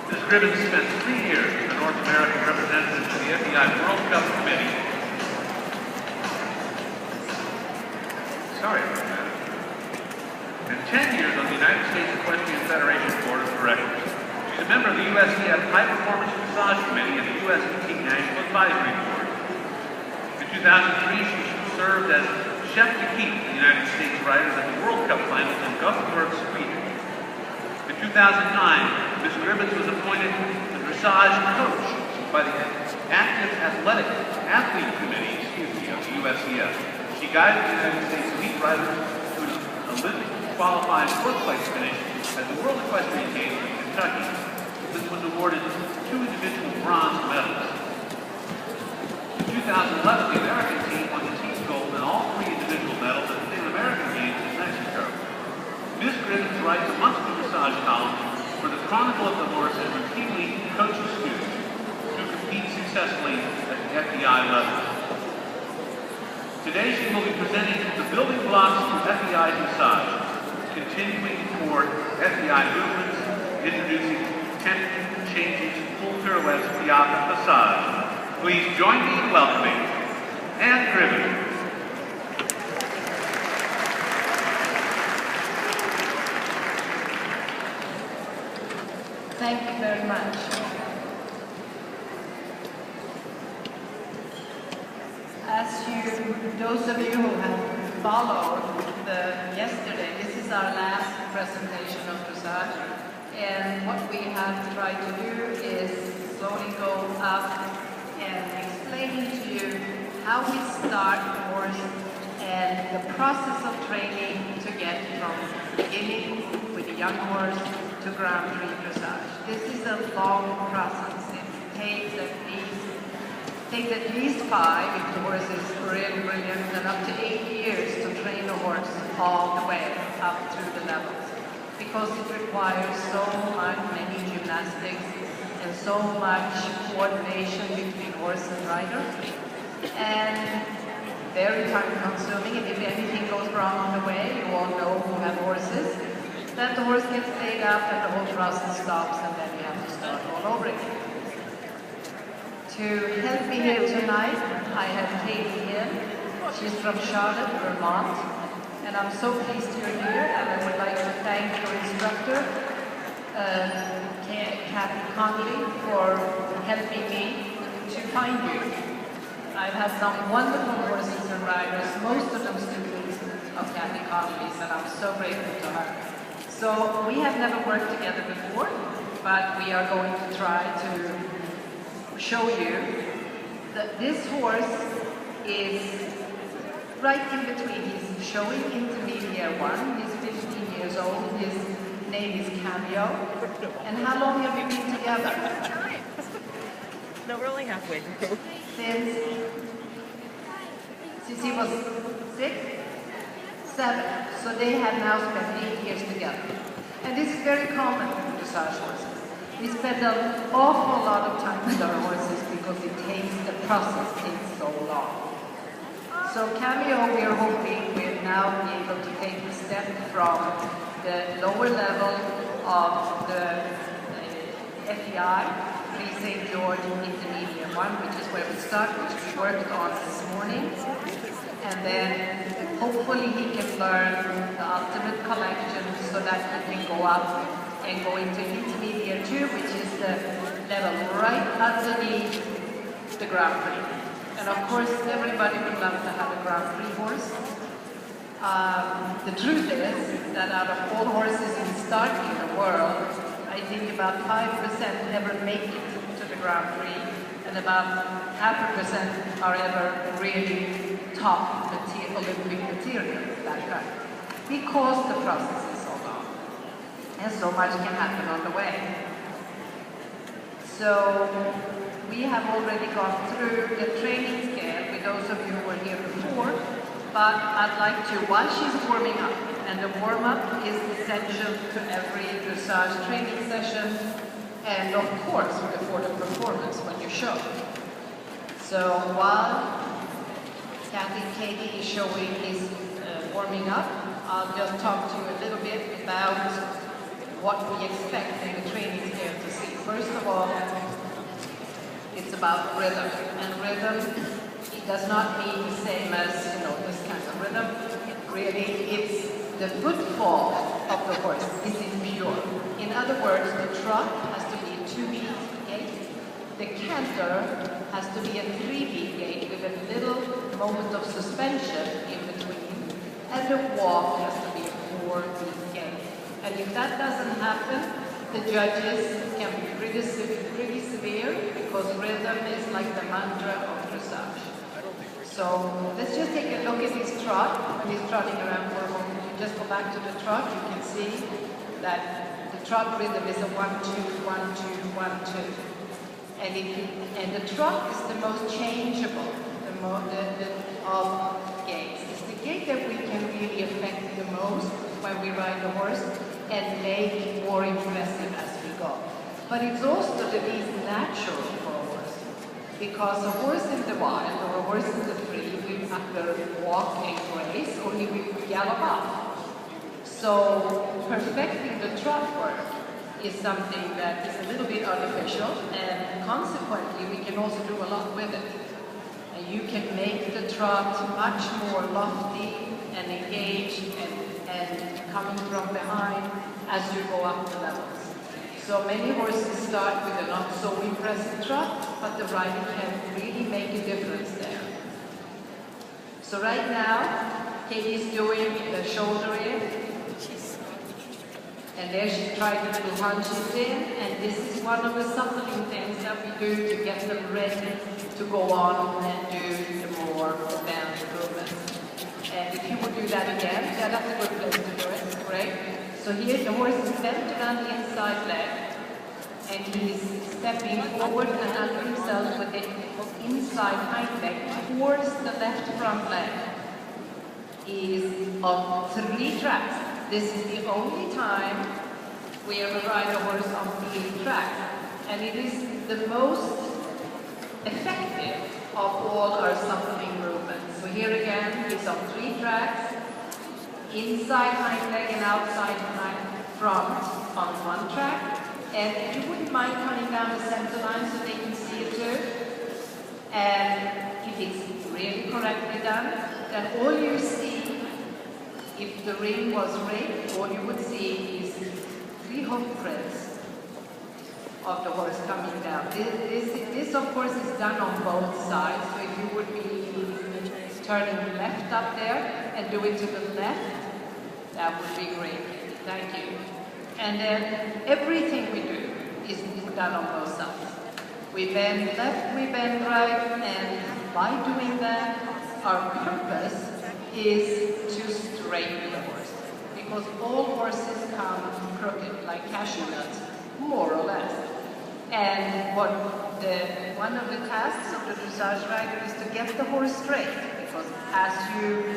Ms. Gribbons spent 3 years as the North American representative to the FEI World Cup Committee. Sorry about that. And 10 years on the United States Equestrian Federation Board of Directors. She's a member of the USEF High Performance Dressage Committee and the U.S. Equine National Advisory Board. In 2003, she served as chef de keep for the United States riders at the World Cup finals in Gothenburg, Sweden. In 2009, Ms. Gribbons was appointed the dressage coach by the Active Athletic Athlete Committee, of the USEF. She guided the United States elite riders to an Olympic qualifying fourth place finish at the World Equestrian Games in Kentucky. This was awarded 2 individual bronze medals. In 2011, the American team won the team gold in all 3 individual medals at the Pan American Games in Mexico. Ms. Gribbons writes a monthly dressage column for the Chronicle of the Horse and routinely coaches students who compete successfully at the FEI level. Today she will be presenting the building blocks for FEI dressage, continuing toward FEI movements, introducing tempting changes, full pirouettes, piaffe, and passage. Please join me in welcoming Ann Gribbons. Thank you very much. Those of you who have followed yesterday, this is our last presentation of dressage, and what we have tried to do is slowly go up and explain to you how we start the horse and the process of training to get from beginning with a young horse to Grand Prix dressage. This is a long process. It takes at least 5 if the horse is really brilliant, and up to 8 years to train a horse all the way up through the levels, because it requires so many gymnastics and so much coordination between horse and rider, and very time consuming. And if anything goes wrong on the way, you all know who have horses, that the horse gets laid up and the whole process stops, and then you have to start all over again. To help me here tonight, I have Catie Hill. She's from Charlotte, Vermont, and I'm so pleased you're here, and I would like to thank your instructor, Cathy Conley, for helping me to find you. I've had some wonderful horses and riders, most of them students of Cathy Conley's, and I'm so grateful to her. So we have never worked together before, but we are going to try to show you that this horse is right in between. He's showing intermediate 1. He's 15 years old. His name is Cameo. And how long have you been together? No, we're only halfway through. Since he was 6? 7. So they have now spent 8 years together. And this is very common with dressage horses. We spend an awful lot of time with our horses because the process takes so long. So Cameo, we are hoping will now be able to take the step from the lower level of the FEI, Prix St. George Intermediate 1, which is where we start, which we worked on this morning. And then hopefully he can learn the ultimate collection so that he can go up and go into Intermediate 2, which is the level right underneath the Grand Prix. And of course, everybody would love to have a Grand Prix horse. The truth is that out of all horses in start in the world, I think about 5% never make it to the Grand Prix, and about 0.5% are ever really top Olympic material, that kind. Because the process is so long, and so much can happen on the way. So we have already gone through the training scale with those of you who were here before, but I'd like to, while she's warming up, and the warm-up is essential to every dressage training session, and of course before the performance when you show. So while Catie is showing his warming up, I'll just talk to you a little bit about what we expect in the training scale to see. First about rhythm. And rhythm, it does not mean the same as, this kind of rhythm. Really, it's the footfall of the horse is impure. In other words, the trot has to be a 2-beat gait. The canter has to be a 3-beat gait with a little moment of suspension in between. And the walk has to be a 4-beat gait. And if that doesn't happen, the judges can be pretty severe because rhythm is like the mantra of dressage. So let's just take a look at his trot. When he's trotting around for a moment, you just go back to the trot, you can see that the trot rhythm is a 1-2, 1-2, 1-2. And the trot is the most changeable of gaits. It's the gait that we can really affect the most when we ride the horse and make more impressive as we go. But it's also the least natural for a horse, because a horse in the wild or a horse in the free will either walk and graze or he will gallop up. So perfecting the trot work is something that is a little bit artificial, and consequently we can also do a lot with it. And you can make the trot much more lofty and engaged and coming from behind as you go up the levels. So many horses start with a not so impressive trot, but the rider can really make a difference there. So right now, Catie's doing the shoulder in, and there she tried to do hunches in, and this is one of the subtle things that we do to get them ready to go on and do the more advanced movements. And if you would do that again, yeah, that's a good place to do it, right? So here the horse is bent around the inside leg, and he's stepping forward and under himself with the inside hind leg towards the left front leg. He is on 3 tracks. This is the only time we ever ride a horse on 3 tracks, and it is the most effective of all our suppling movements. So here again, it's on 3 tracks, inside hind leg and outside hind front on 1 track. And if you wouldn't mind coming down the center line so they can see it too. And if it's really correctly done, then all you see, if the ring was rigged, all you would see is 3 hoof prints of the horse coming down. This of course is done on both sides, so if you would be turning left up there and do it to the left, that would be great. Thank you. And then everything we do is done on both sides. We bend left, we bend right, and by doing that, our purpose is to straighten the horse. Because all horses come crooked, like cashew nuts, more or less. And one of the tasks of the dressage rider is to get the horse straight, because as you